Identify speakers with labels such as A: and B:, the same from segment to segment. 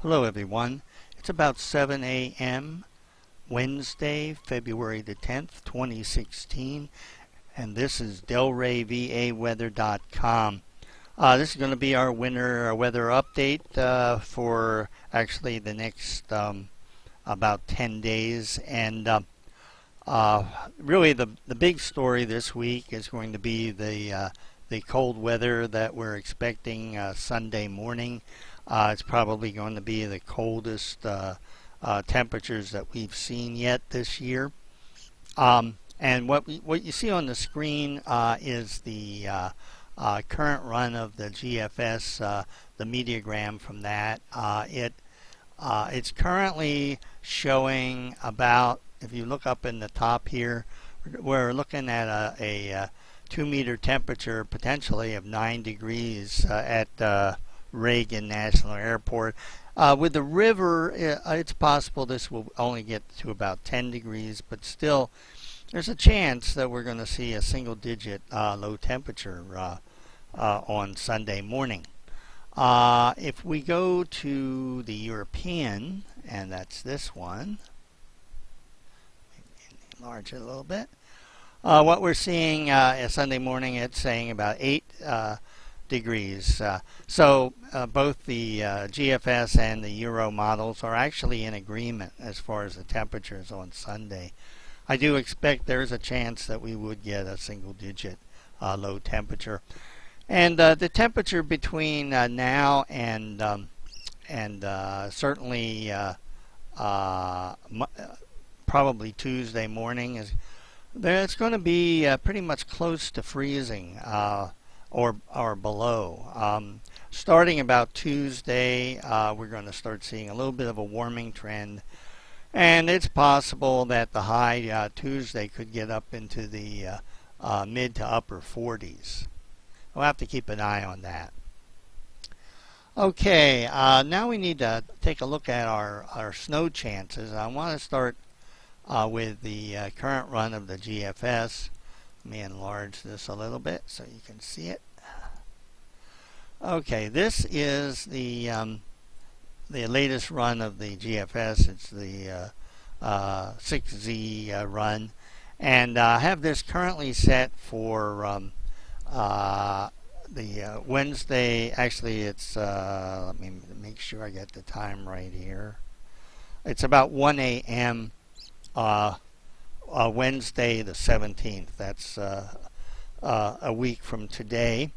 A: Hello everyone. It's about 7 a.m. Wednesday, February the 10th, 2016, and this is DelRayVAWeather.com. This is going to be our winter weather update for actually the next about 10 days, and really the big story this week is going to be the cold weather that we're expecting Sunday morning. It's probably going to be the coldest temperatures that we've seen yet this year. And what you see on the screen is the current run of the GFS, the meteogram from that. It's currently showing about, if you look up in the top here, we're looking at a 2-meter temperature potentially of 9 degrees at Reagan National Airport. With the river, it's possible this will only get to about 10 degrees, but still there's a chance that we're going to see a single-digit low temperature on Sunday morning. If we go to the European, and that's this one, enlarge it a little bit. What we're seeing Sunday morning, it's saying about 8 degrees. So both the GFS and the Euro models are actually in agreement as far as the temperatures on Sunday. I do expect there's a chance that we would get a single-digit low temperature. And the temperature between now and certainly probably Tuesday morning it's going to be pretty much close to freezing. Or below. Starting about Tuesday, we're going to start seeing a little bit of a warming trend, and it's possible that the high Tuesday could get up into the mid to upper 40s. We'll have to keep an eye on that. Okay, now we need to take a look at our snow chances. I want to start with the current run of the GFS. Let me enlarge this a little bit so you can see it. Okay, this is the latest run of the GFS. It's the 6Z run, and I have this currently set for the Wednesday. Actually, it's let me make sure I get the time right here. It's about 1 a.m. Wednesday the 17th. That's a week from today,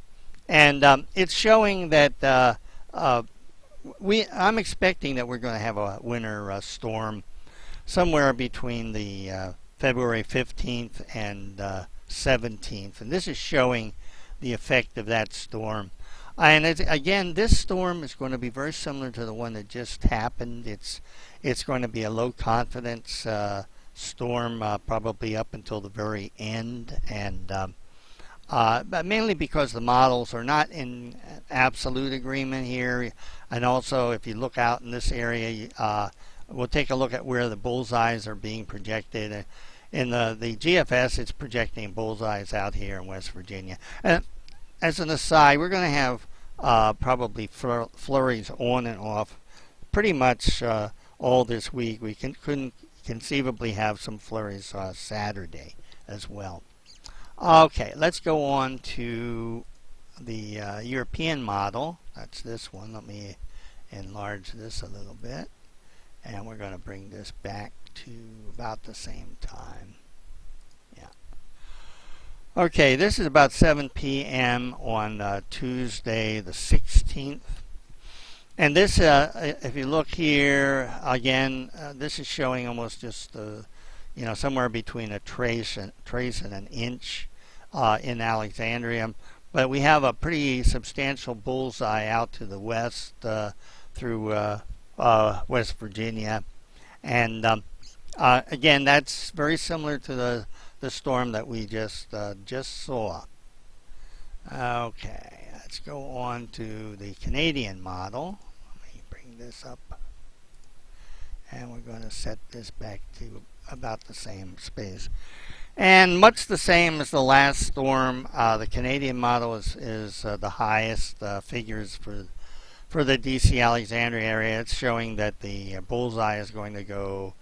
A: and it's showing that I'm expecting that we're going to have a winter storm somewhere between the February 15th and 17th, and this is showing the effect of that storm. And again, this storm is going to be very similar to the one that just happened. It's going to be a low confidence storm probably up until the very end, and but mainly because the models are not in absolute agreement here. And also, if you look out in this area, we'll take a look at where the bullseyes are being projected. In the GFS, it's projecting bullseyes out here in West Virginia. And as an aside, we're going to have probably flurries on and off pretty much all this week. We couldn't conceivably have some flurries Saturday as well. Okay, let's go on to the European model. That's this one. Let me enlarge this a little bit, and we're going to bring this back to about the same time. Yeah. Okay, this is about 7 p.m. on Tuesday the 16th. And this, if you look here, again, this is showing almost just, somewhere between a trace and an inch in Alexandria. But we have a pretty substantial bullseye out to the west through West Virginia. And again, that's very similar to the storm that we just saw. Okay, let's go on to the Canadian model. Let me bring this up, and we're going to set this back to about the same space. And much the same as the last storm, the Canadian model is the highest figures for for the DC Alexandria area, it's showing that the bullseye is going to go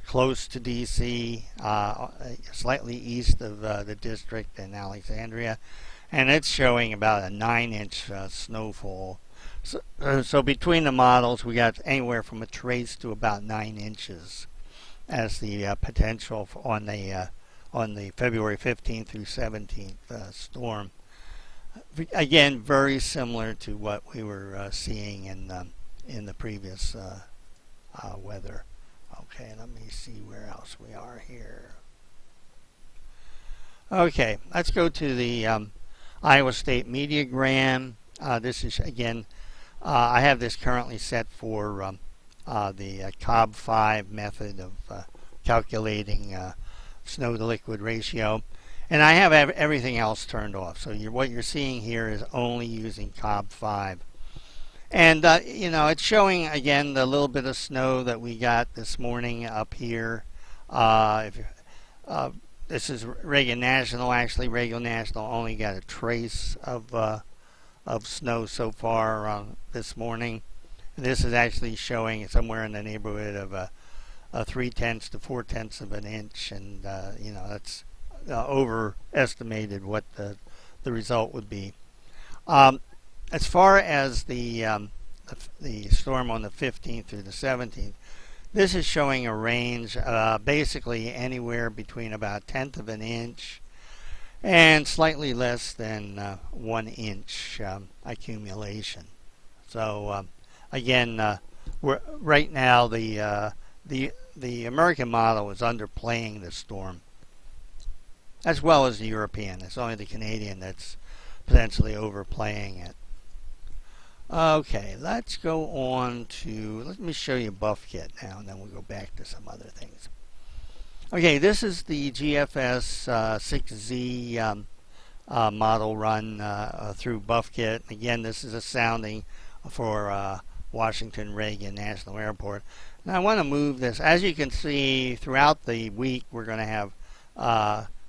A: close to DC, slightly east of the district in Alexandria, and it's showing about a 9-inch snowfall. So between the models, we got anywhere from a trace to about 9 inches as the potential on the February 15th through 17th storm. Again, very similar to what we were seeing in the previous weather. Okay, let me see where else we are here. Okay, let's go to the Iowa State Mediagram. This is, again, I have this currently set for the Cobb 5 method of calculating snow to liquid ratio. And I have everything else turned off. So what you're seeing here is only using Cobb 5. And, it's showing, again, the little bit of snow that we got this morning up here. This is Reagan National. Actually, Reagan National only got a trace of snow so far this morning. This is actually showing somewhere in the neighborhood of a 3/10 to 4/10 of an inch. And, that's overestimated what the result would be. As far as the storm on the 15th through the 17th, this is showing a range basically anywhere between about 1/10 of an inch and slightly less than 1 inch accumulation. So again, right now the American model is underplaying the storm, as well as the European. It's only the Canadian that's potentially overplaying it. Okay, let's go on to, let me show you BuffKit now, and then we'll go back to some other things. Okay, this is the GFS 6Z model run through BuffKit. Again, this is a sounding for Washington Reagan National Airport. Now I want to move this. As you can see, throughout the week we're going to have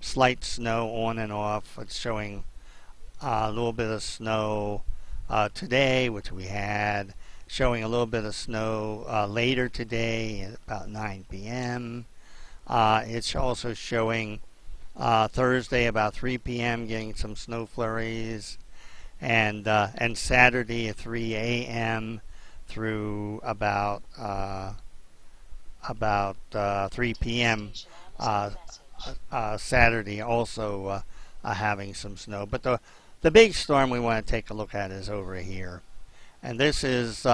A: slight snow on and off. It's showing a little bit of snow today, which we had, showing a little bit of snow later today at about 9 p.m. It's also showing Thursday about 3 p.m. getting some snow flurries, and Saturday at 3 a.m. through about 3 p.m. Saturday also having some snow. But the big storm we want to take a look at is over here. And this is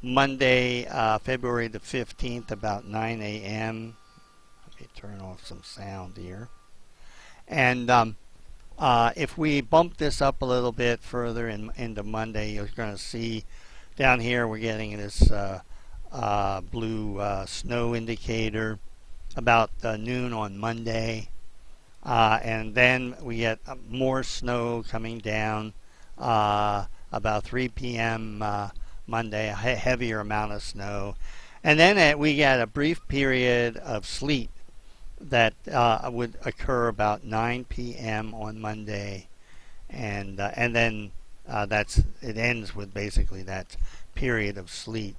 A: Monday, February the 15th, about 9 a.m. Let me turn off some sound here. And if we bump this up a little bit further into Monday, you're going to see down here we're getting this blue snow indicator about noon on Monday. And then we get more snow coming down about 3 p.m. Monday, a heavier amount of snow. And then we get a brief period of sleet that would occur about 9 p.m. on Monday. And then it ends with basically that period of sleet.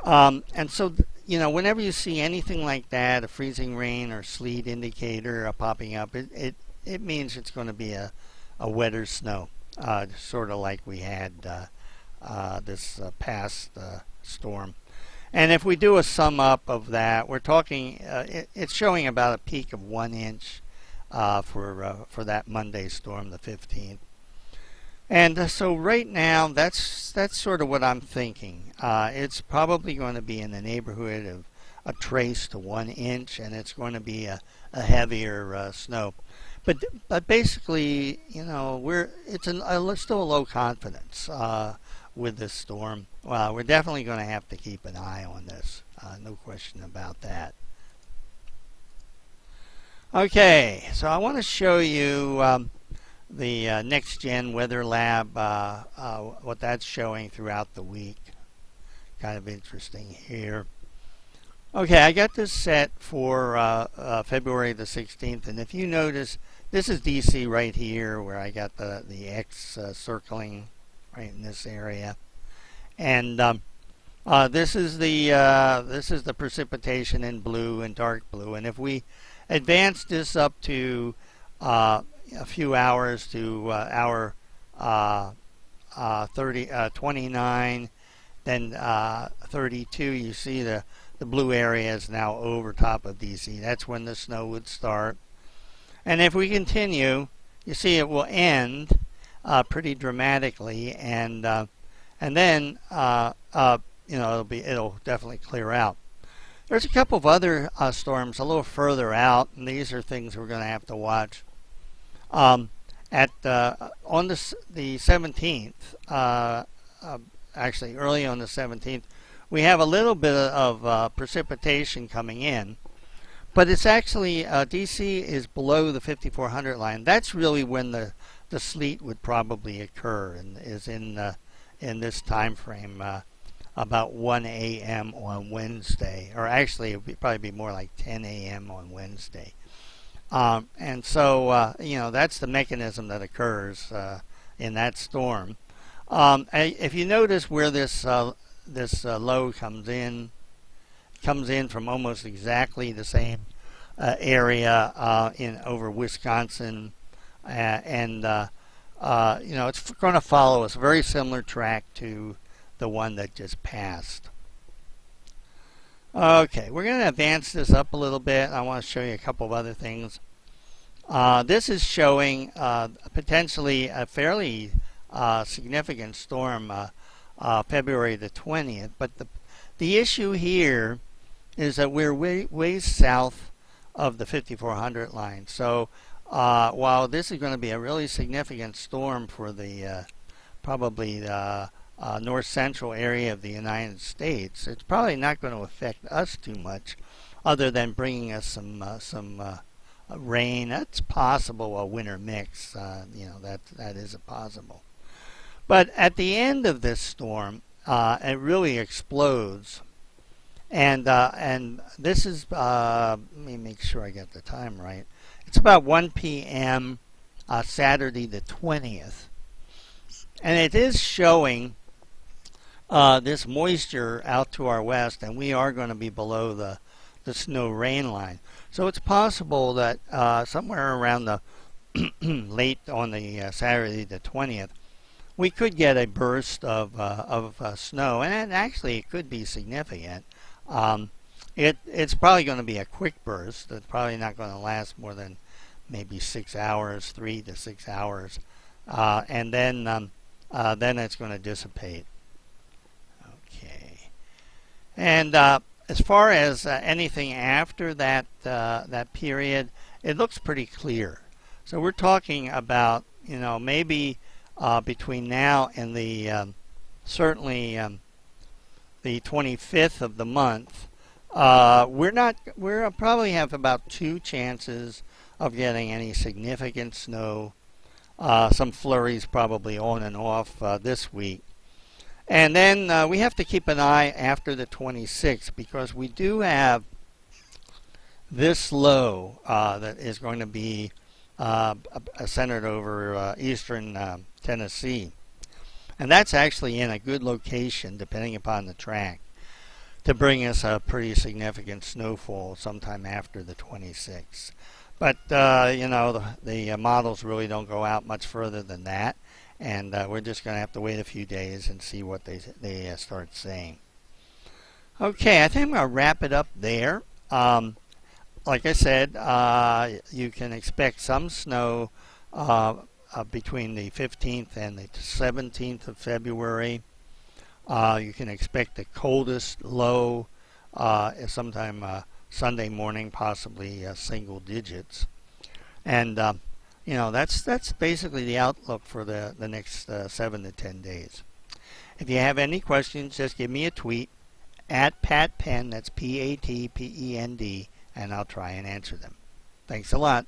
A: And so, whenever you see anything like that, a freezing rain or sleet indicator popping up, it means it's going to be a wetter snow, sort of like we had this past storm. And if we do a sum up of that, we're talking, it's showing about a peak of 1 inch for that Monday storm, the 15th. And so right now, that's sort of what I'm thinking. It's probably going to be in the neighborhood of a trace to 1 inch, and it's going to be a heavier snow. But basically, it's still a low confidence with this storm. Well, we're definitely going to have to keep an eye on this. No question about that. Okay, so I want to show you the Next Gen Weather Lab, what that's showing throughout the week. Kind of interesting here. Okay, I got this set for February the 16th, and if you notice, this is DC right here where I got the X circling right in this area. And this is the precipitation in blue and dark blue. And if we advance this up to a few hours to hour 29, then 32, you see the blue area is now over top of DC. That's when the snow would start. And if we continue, you see it will end pretty dramatically, and then it'll definitely clear out. There's a couple of other storms a little further out, and these are things we're going to have to watch. On the 17th, actually early on the 17th, we have a little bit of precipitation coming in, but it's actually DC is below the 5400 line. That's really when the sleet would probably occur, and is in this time frame about 1 a.m. on Wednesday, or actually it would probably be more like 10 a.m. on Wednesday. And so that's the mechanism that occurs in that storm. If you notice where this low comes in from almost exactly the same area in over Wisconsin, and it's going to follow a very similar track to the one that just passed. Okay, we're going to advance this up a little bit. I want to show you a couple of other things. This is showing potentially a fairly significant storm February the 20th, but the issue here is that we're way south of the 5400 line. So while this is going to be a really significant storm for the probably the north central area of the United States, it's probably not going to affect us too much, other than bringing us some rain. That's possible, a winter mix. That is possible. But at the end of this storm, it really explodes, and this is let me make sure I get the time right. It's about 1 p.m. Saturday the 20th, and it is showing this moisture out to our west, and we are going to be below the snow rain line. So it's possible that somewhere around the late on the Saturday the 20th, we could get a burst of snow, and actually it could be significant. It's probably going to be a quick burst. It's probably not going to last more than maybe 6 hours, 3 to 6 hours, and then it's going to dissipate. Okay, and as far as anything after that period, it looks pretty clear. So we're talking about maybe between now and the certainly the 25th of the month, we're probably have about 2 chances of getting any significant snow. Some flurries probably on and off this week. And then we have to keep an eye after the 26th, because we do have this low that is going to be centered over eastern Tennessee. And that's actually in a good location, depending upon the track, to bring us a pretty significant snowfall sometime after the 26th. But, the models really don't go out much further than that. And we're just going to have to wait a few days and see what they start saying. Okay, I think I'm going to wrap it up there. Like I said, you can expect some snow between the 15th and the 17th of February. You can expect the coldest low sometime Sunday morning, possibly single digits. And that's basically the outlook for the next 7 to 10 days. If you have any questions, just give me a tweet at PatPend, that's PATPEND, and I'll try and answer them. Thanks a lot.